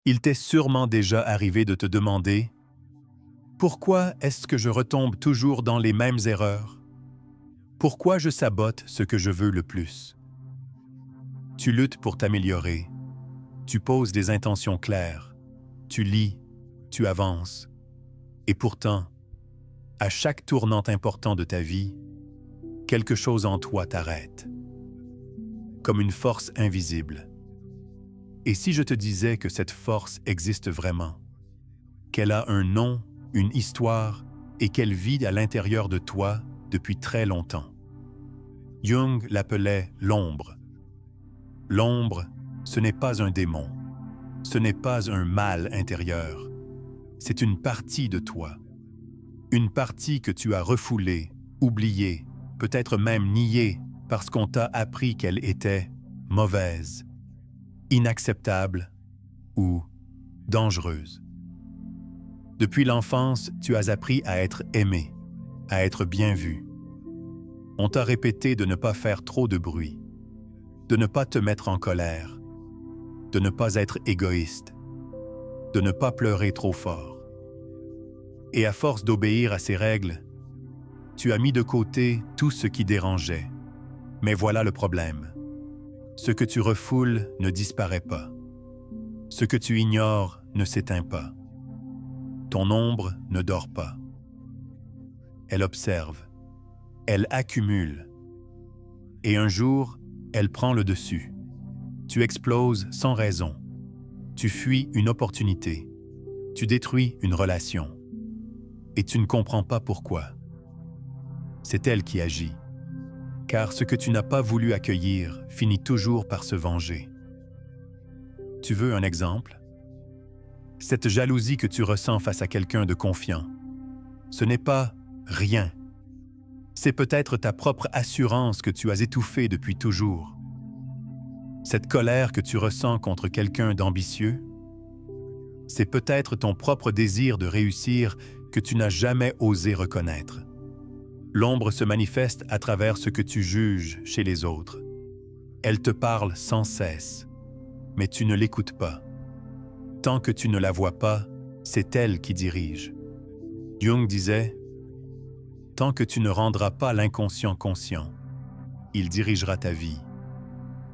Il t'est sûrement déjà arrivé de te demander « Pourquoi est-ce que je retombe toujours dans les mêmes erreurs? Pourquoi je sabote ce que je veux le plus? » Tu luttes pour t'améliorer. Tu poses des intentions claires. Tu lis, tu avances. Et pourtant, à chaque tournant important de ta vie, quelque chose en toi t'arrête, comme une force invisible. Et si je te disais que cette force existe vraiment, qu'elle a un nom, une histoire, et qu'elle vit à l'intérieur de toi depuis très longtemps? Jung l'appelait l'ombre. L'ombre, ce n'est pas un démon, ce n'est pas un mal intérieur, c'est une partie de toi. Une partie que tu as refoulée, oubliée, peut-être même niée parce qu'on t'a appris qu'elle était mauvaise, inacceptable ou dangereuse. Depuis l'enfance, tu as appris à être aimé, à être bien vu. On t'a répété de ne pas faire trop de bruit, de ne pas te mettre en colère, de ne pas être égoïste, de ne pas pleurer trop fort. Et à force d'obéir à ces règles, tu as mis de côté tout ce qui dérangeait. Mais voilà le problème. Ce que tu refoules ne disparaît pas. Ce que tu ignores ne s'éteint pas. Ton ombre ne dort pas. Elle observe. Elle accumule. Et un jour, elle prend le dessus. Tu exploses sans raison. Tu fuis une opportunité. Tu détruis une relation. Et tu ne comprends pas pourquoi. C'est elle qui agit. Car ce que tu n'as pas voulu accueillir finit toujours par se venger. Tu veux un exemple? Cette jalousie que tu ressens face à quelqu'un de confiant, ce n'est pas rien. C'est peut-être ta propre assurance que tu as étouffée depuis toujours. Cette colère que tu ressens contre quelqu'un d'ambitieux, c'est peut-être ton propre désir de réussir que tu n'as jamais osé reconnaître. L'ombre se manifeste à travers ce que tu juges chez les autres. Elle te parle sans cesse, mais tu ne l'écoutes pas. Tant que tu ne la vois pas, c'est elle qui dirige. Jung disait « Tant que tu ne rendras pas l'inconscient conscient, il dirigera ta vie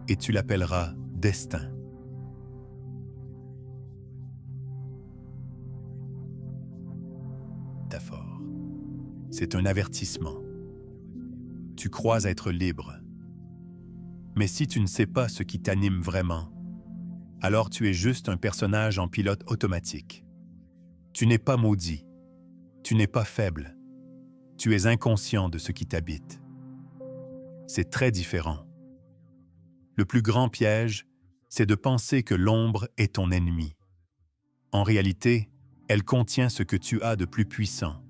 et tu l'appelleras destin. » Métaphore. C'est un avertissement. Tu crois être libre. Mais si tu ne sais pas ce qui t'anime vraiment, alors tu es juste un personnage en pilote automatique. Tu n'es pas maudit. Tu n'es pas faible. Tu es inconscient de ce qui t'habite. C'est très différent. Le plus grand piège, c'est de penser que l'ombre est ton ennemi. En réalité, elle contient ce que tu as de plus puissant.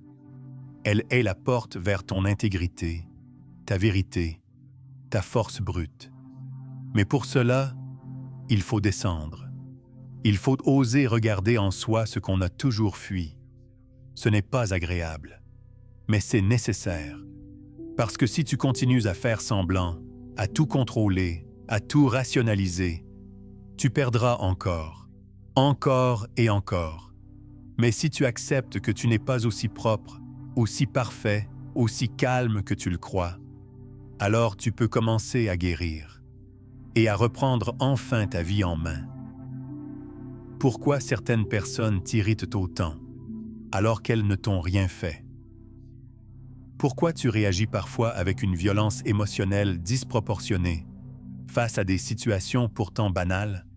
Elle est la porte vers ton intégrité, ta vérité, ta force brute. Mais pour cela, il faut descendre. Il faut oser regarder en soi ce qu'on a toujours fui. Ce n'est pas agréable, mais c'est nécessaire. Parce que si tu continues à faire semblant, à tout contrôler, à tout rationaliser, tu perdras encore et encore. Mais si tu acceptes que tu n'es pas aussi propre, aussi parfait, aussi calme que tu le crois, alors tu peux commencer à guérir et à reprendre enfin ta vie en main. Pourquoi certaines personnes t'irritent autant, alors qu'elles ne t'ont rien fait? Pourquoi tu réagis parfois avec une violence émotionnelle disproportionnée face à des situations pourtant banales?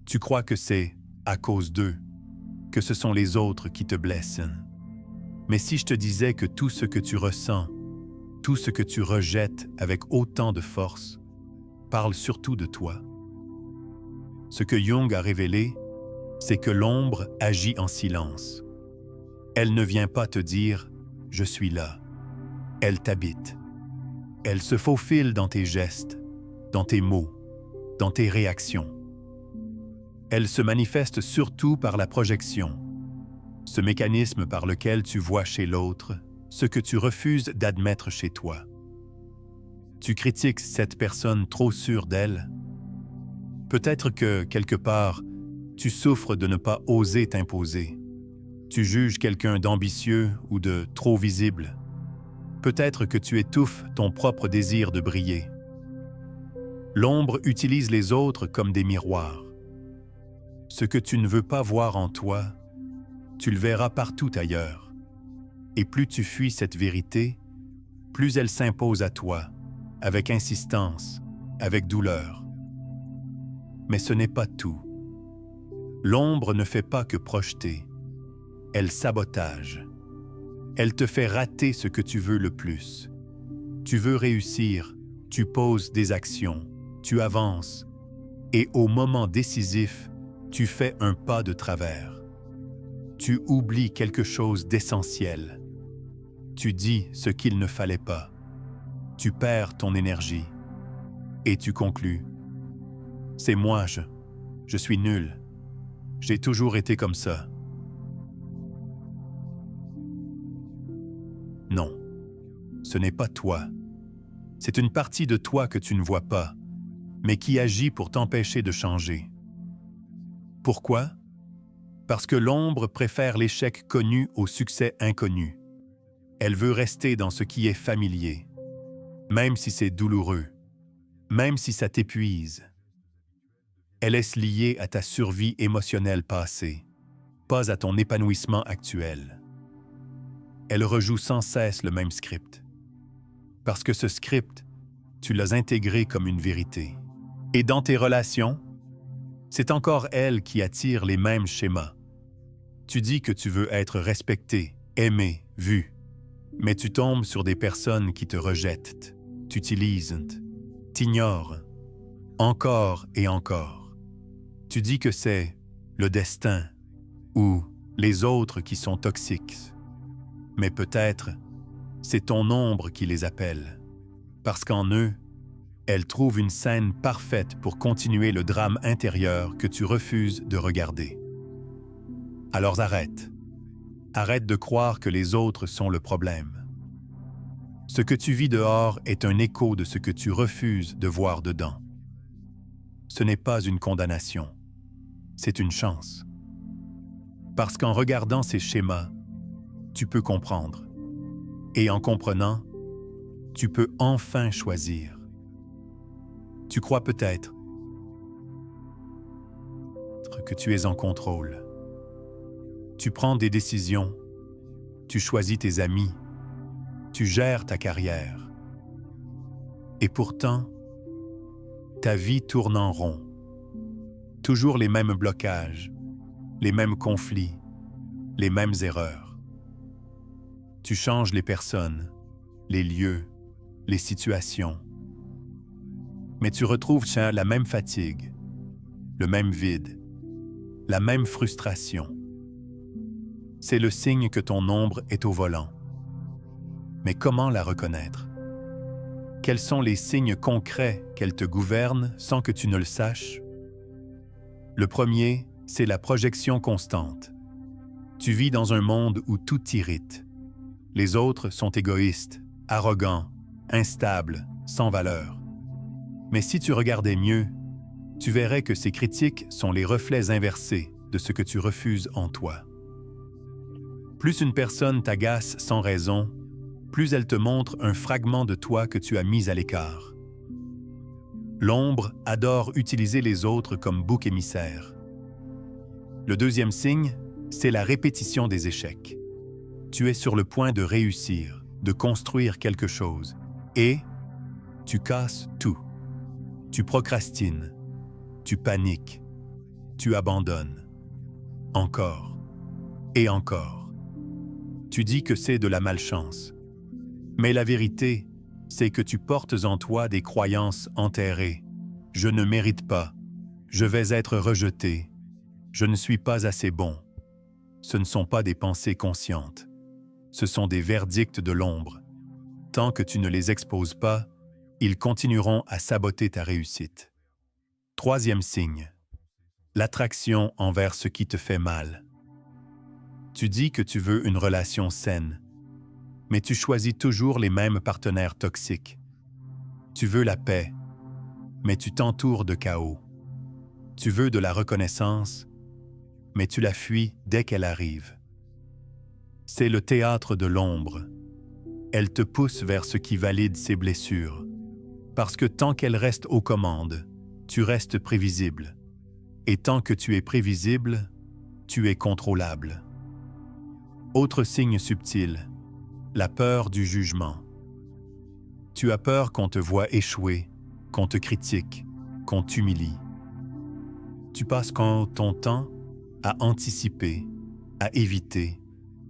Tu crois que c'est à cause d'eux, que ce sont les autres qui te blessent. Mais si je te disais que tout ce que tu ressens, tout ce que tu rejettes avec autant de force, parle surtout de toi? Ce que Jung a révélé, c'est que l'ombre agit en silence. Elle ne vient pas te dire « je suis là ». Elle t'habite. Elle se faufile dans tes gestes, dans tes mots, dans tes réactions. Elle se manifeste surtout par la projection, ce mécanisme par lequel tu vois chez l'autre ce que tu refuses d'admettre chez toi. Tu critiques cette personne trop sûre d'elle. Peut-être que, quelque part, Tu souffres de ne pas oser t'imposer. Tu juges quelqu'un d'ambitieux ou de trop visible. Peut-être que tu étouffes ton propre désir de briller. L'ombre utilise les autres comme des miroirs. Ce que tu ne veux pas voir en toi, tu le verras partout ailleurs. Et plus tu fuis cette vérité, plus elle s'impose à toi, avec insistance, avec douleur. Mais ce n'est pas tout. L'ombre ne fait pas que projeter. Elle sabotage. Elle te fait rater ce que tu veux le plus. Tu veux réussir, tu poses des actions, tu avances, et au moment décisif, tu fais un pas de travers. Tu oublies quelque chose d'essentiel. Tu dis ce qu'il ne fallait pas. Tu perds ton énergie. Et tu conclus. C'est moi, je suis nul. J'ai toujours été comme ça. Non, ce n'est pas toi. C'est une partie de toi que tu ne vois pas, mais qui agit pour t'empêcher de changer. Pourquoi? Parce que l'ombre préfère l'échec connu au succès inconnu. Elle veut rester dans ce qui est familier, même si c'est douloureux, même si ça t'épuise. Elle est liée à ta survie émotionnelle passée, pas à ton épanouissement actuel. Elle rejoue sans cesse le même script. Parce que ce script, tu l'as intégré comme une vérité. Et dans tes relations, c'est encore elle qui attire les mêmes schémas. Tu dis que tu veux être respecté, aimé, vu, mais tu tombes sur des personnes qui te rejettent, t'utilisent, t'ignorent, encore et encore. Tu dis que c'est le destin ou les autres qui sont toxiques. Mais peut-être, c'est ton ombre qui les appelle, parce qu'en eux, elle trouve une scène parfaite pour continuer le drame intérieur que tu refuses de regarder. Alors arrête. Arrête de croire que les autres sont le problème. Ce que tu vis dehors est un écho de ce que tu refuses de voir dedans. Ce n'est pas une condamnation, c'est une chance. Parce qu'en regardant ces schémas, tu peux comprendre. Et en comprenant, tu peux enfin choisir. Tu crois peut-être que tu es en contrôle. Tu prends des décisions, tu choisis tes amis, tu gères ta carrière. Et pourtant, ta vie tourne en rond. Toujours les mêmes blocages, les mêmes conflits, les mêmes erreurs. Tu changes les personnes, les lieux, les situations. Mais tu retrouves la même fatigue, le même vide, la même frustration. C'est le signe que ton ombre est au volant. Mais comment la reconnaître? Quels sont les signes concrets qu'elle te gouverne sans que tu ne le saches? Le premier, c'est la projection constante. Tu vis dans un monde où tout t'irrite. Les autres sont égoïstes, arrogants, instables, sans valeur. Mais si tu regardais mieux, tu verrais que ces critiques sont les reflets inversés de ce que tu refuses en toi. Plus une personne t'agace sans raison, plus elle te montre un fragment de toi que tu as mis à l'écart. L'ombre adore utiliser les autres comme bouc émissaire. Le deuxième signe, c'est la répétition des échecs. Tu es sur le point de réussir, de construire quelque chose, et tu casses tout. Tu procrastines, tu paniques, tu abandonnes. Encore et encore. Tu dis que c'est de la malchance. Mais la vérité, c'est que tu portes en toi des croyances enterrées. Je ne mérite pas. Je vais être rejeté. Je ne suis pas assez bon. Ce ne sont pas des pensées conscientes. Ce sont des verdicts de l'ombre. Tant que tu ne les exposes pas, ils continueront à saboter ta réussite. Troisième signe. L'attraction envers ce qui te fait mal. Tu dis que tu veux une relation saine, mais tu choisis toujours les mêmes partenaires toxiques. Tu veux la paix, mais tu t'entoures de chaos. Tu veux de la reconnaissance, mais tu la fuis dès qu'elle arrive. C'est le théâtre de l'ombre. Elle te pousse vers ce qui valide ses blessures. Parce que tant qu'elle reste aux commandes, tu restes prévisible. Et tant que tu es prévisible, tu es contrôlable. Autre signe subtil, la peur du jugement. Tu as peur qu'on te voie échouer, qu'on te critique, qu'on t'humilie. Tu passes ton temps à anticiper, à éviter,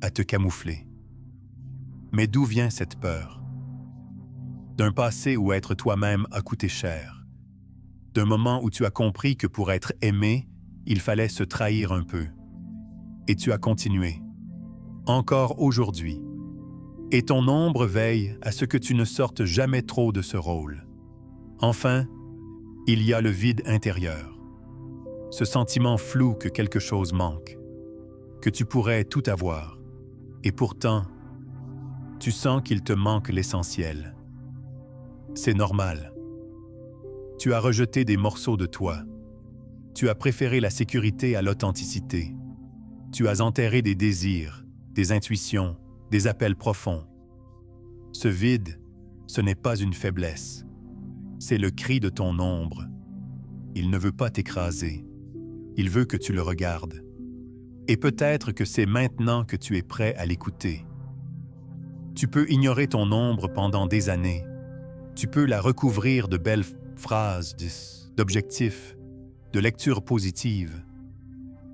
à te camoufler. Mais d'où vient cette peur? D'un passé où être toi-même a coûté cher. D'un moment où tu as compris que pour être aimé, il fallait se trahir un peu. Et tu as continué. Encore aujourd'hui. Et ton ombre veille à ce que tu ne sortes jamais trop de ce rôle. Enfin, il y a le vide intérieur. Ce sentiment flou que quelque chose manque, que tu pourrais tout avoir. Et pourtant, tu sens qu'il te manque l'essentiel. C'est normal. Tu as rejeté des morceaux de toi. Tu as préféré la sécurité à l'authenticité. Tu as enterré des désirs, des intuitions, des appels profonds. Ce vide, ce n'est pas une faiblesse. C'est le cri de ton ombre. Il ne veut pas t'écraser. Il veut que tu le regardes. Et peut-être que c'est maintenant que tu es prêt à l'écouter. Tu peux ignorer ton ombre pendant des années. Tu peux la recouvrir de belles phrases, d'objectifs, de lectures positives.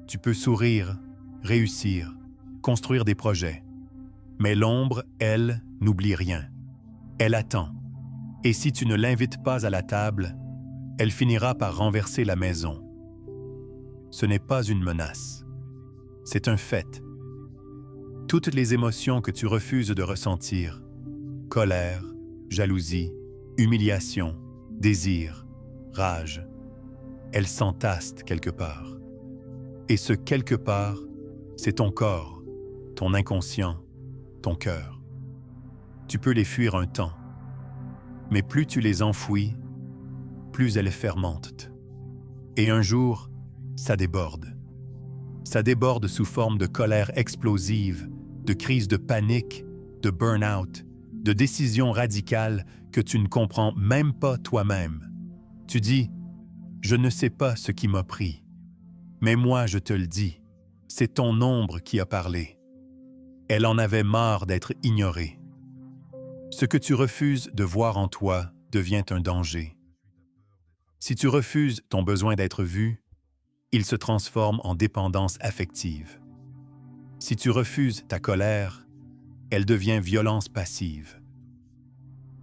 Tu peux sourire, réussir, construire des projets. Mais l'ombre, elle, n'oublie rien. Elle attend. Et si tu ne l'invites pas à la table, elle finira par renverser la maison. Ce n'est pas une menace. C'est un fait. Toutes les émotions que tu refuses de ressentir, colère, jalousie, humiliation, désir, rage, elles s'entassent quelque part. Et ce quelque part, c'est ton corps, ton inconscient, ton cœur. Tu peux les fuir un temps, mais plus tu les enfouis, plus elles fermentent. Et un jour, ça déborde. Ça déborde sous forme de colère explosive, de crise de panique, de burn-out, de décisions radicales que tu ne comprends même pas toi-même. Tu dis « Je ne sais pas ce qui m'a pris. » Mais moi, je te le dis, c'est ton ombre qui a parlé. Elle en avait marre d'être ignorée. Ce que tu refuses de voir en toi devient un danger. Si tu refuses ton besoin d'être vu, il se transforme en dépendance affective. Si tu refuses ta colère, elle devient violence passive.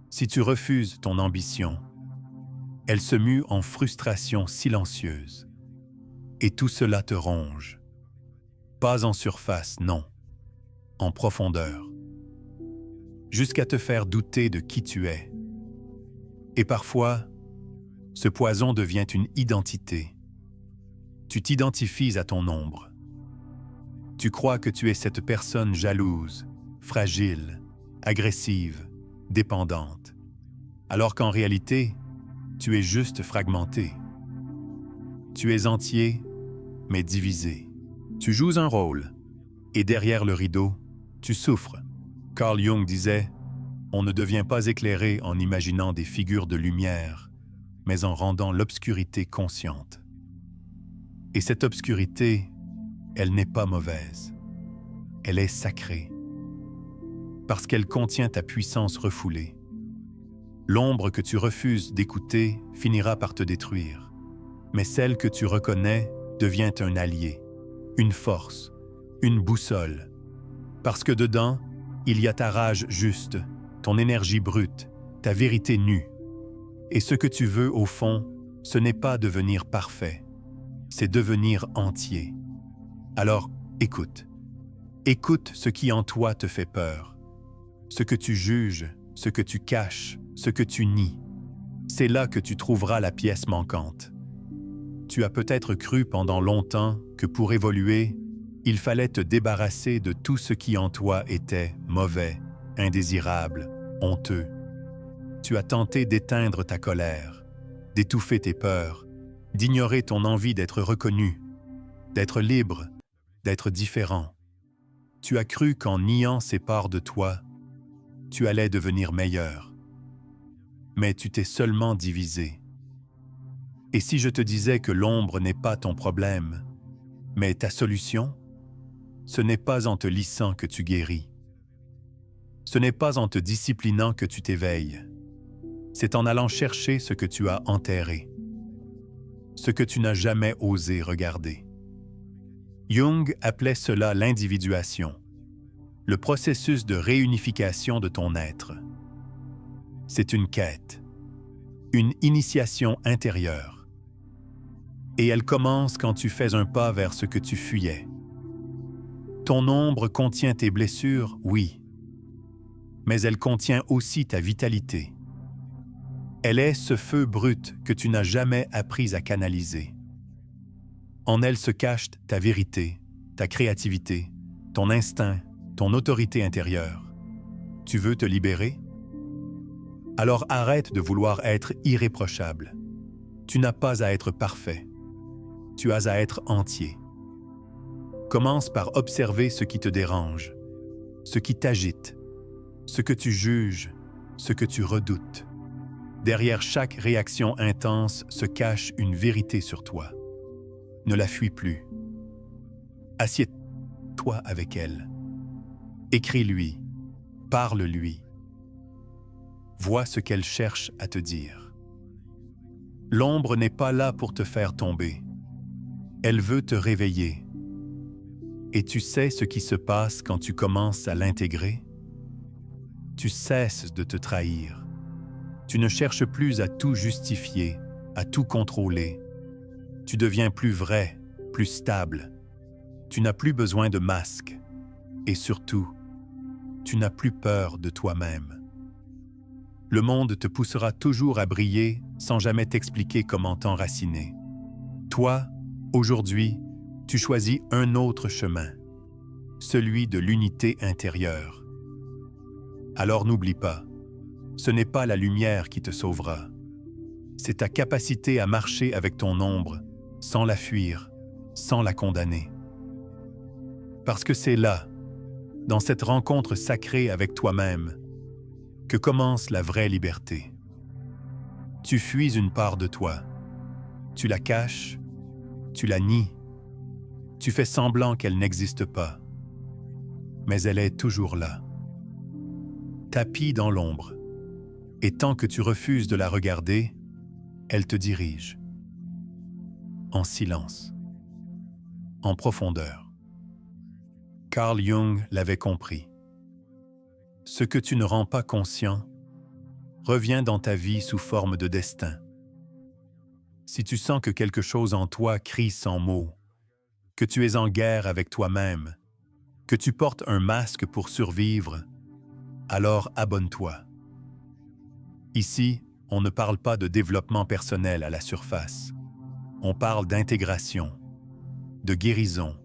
Si tu refuses ton ambition, elle se mue en frustration silencieuse. Et tout cela te ronge. Pas en surface, non, en profondeur. Jusqu'à te faire douter de qui tu es. Et parfois, ce poison devient une identité. Tu t'identifies à ton ombre. Tu crois que tu es cette personne jalouse, fragile, agressive, dépendante, alors qu'en réalité, tu es juste fragmenté. Tu es entier, mais divisé. Tu joues un rôle, et derrière le rideau, tu souffres. Carl Jung disait « On ne devient pas éclairé en imaginant des figures de lumière, mais en rendant l'obscurité consciente. » Et cette obscurité, elle n'est pas mauvaise. Elle est sacrée. Parce qu'elle contient ta puissance refoulée. L'ombre que tu refuses d'écouter finira par te détruire. Mais celle que tu reconnais devient un allié, une force, une boussole. Parce que dedans, il y a ta rage juste, ton énergie brute, ta vérité nue. Et ce que tu veux, au fond, ce n'est pas devenir parfait, c'est devenir entier. Alors, écoute. Écoute ce qui en toi te fait peur. Ce que tu juges, ce que tu caches, ce que tu nies. C'est là que tu trouveras la pièce manquante. Tu as peut-être cru pendant longtemps que pour évoluer, il fallait te débarrasser de tout ce qui en toi était mauvais, indésirable, honteux. Tu as tenté d'éteindre ta colère, d'étouffer tes peurs, d'ignorer ton envie d'être reconnu, d'être libre, d'être différent. Tu as cru qu'en niant ces parts de toi, tu allais devenir meilleur. Mais tu t'es seulement divisé. Et si je te disais que l'ombre n'est pas ton problème, mais ta solution, ce n'est pas en te lissant que tu guéris. Ce n'est pas en te disciplinant que tu t'éveilles. C'est en allant chercher ce que tu as enterré, ce que tu n'as jamais osé regarder. Jung appelait cela l'individuation, le processus de réunification de ton être. C'est une quête, une initiation intérieure. Et elle commence quand tu fais un pas vers ce que tu fuyais. Ton ombre contient tes blessures, oui, mais elle contient aussi ta vitalité. Elle est ce feu brut que tu n'as jamais appris à canaliser. En elle se cache ta vérité, ta créativité, ton instinct, ton autorité intérieure. Tu veux te libérer? Alors arrête de vouloir être irréprochable. Tu n'as pas à être parfait. Tu as à être entier. Commence par observer ce qui te dérange, ce qui t'agite, ce que tu juges, ce que tu redoutes. Derrière chaque réaction intense se cache une vérité sur toi. Ne la fuis plus. Assieds-toi avec elle. Écris-lui, parle-lui. Vois ce qu'elle cherche à te dire. L'ombre n'est pas là pour te faire tomber. Elle veut te réveiller. Et tu sais ce qui se passe quand tu commences à l'intégrer? Tu cesses de te trahir. Tu ne cherches plus à tout justifier, à tout contrôler. Tu deviens plus vrai, plus stable. Tu n'as plus besoin de masque. Et surtout, tu n'as plus peur de toi-même. Le monde te poussera toujours à briller sans jamais t'expliquer comment t'enraciner. Toi, aujourd'hui, tu choisis un autre chemin, celui de l'unité intérieure. Alors n'oublie pas, ce n'est pas la lumière qui te sauvera. C'est ta capacité à marcher avec ton ombre, sans la fuir, sans la condamner. Parce que c'est là, dans cette rencontre sacrée avec toi-même, que commence la vraie liberté. Tu fuis une part de toi. Tu la caches, tu la nies, tu fais semblant qu'elle n'existe pas. Mais elle est toujours là. Tapie dans l'ombre. Et tant que tu refuses de la regarder, elle te dirige. En silence. En profondeur. Carl Jung l'avait compris. Ce que tu ne rends pas conscient revient dans ta vie sous forme de destin. Si tu sens que quelque chose en toi crie sans mots, que tu es en guerre avec toi-même, que tu portes un masque pour survivre, alors abonne-toi. Ici, on ne parle pas de développement personnel à la surface. On parle d'intégration, de guérison,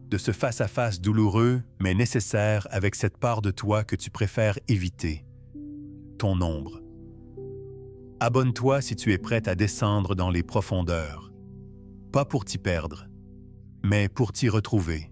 de ce face-à-face douloureux mais nécessaire avec cette part de toi que tu préfères éviter, ton ombre. Abonne-toi si tu es prête à descendre dans les profondeurs, pas pour t'y perdre, mais pour t'y retrouver.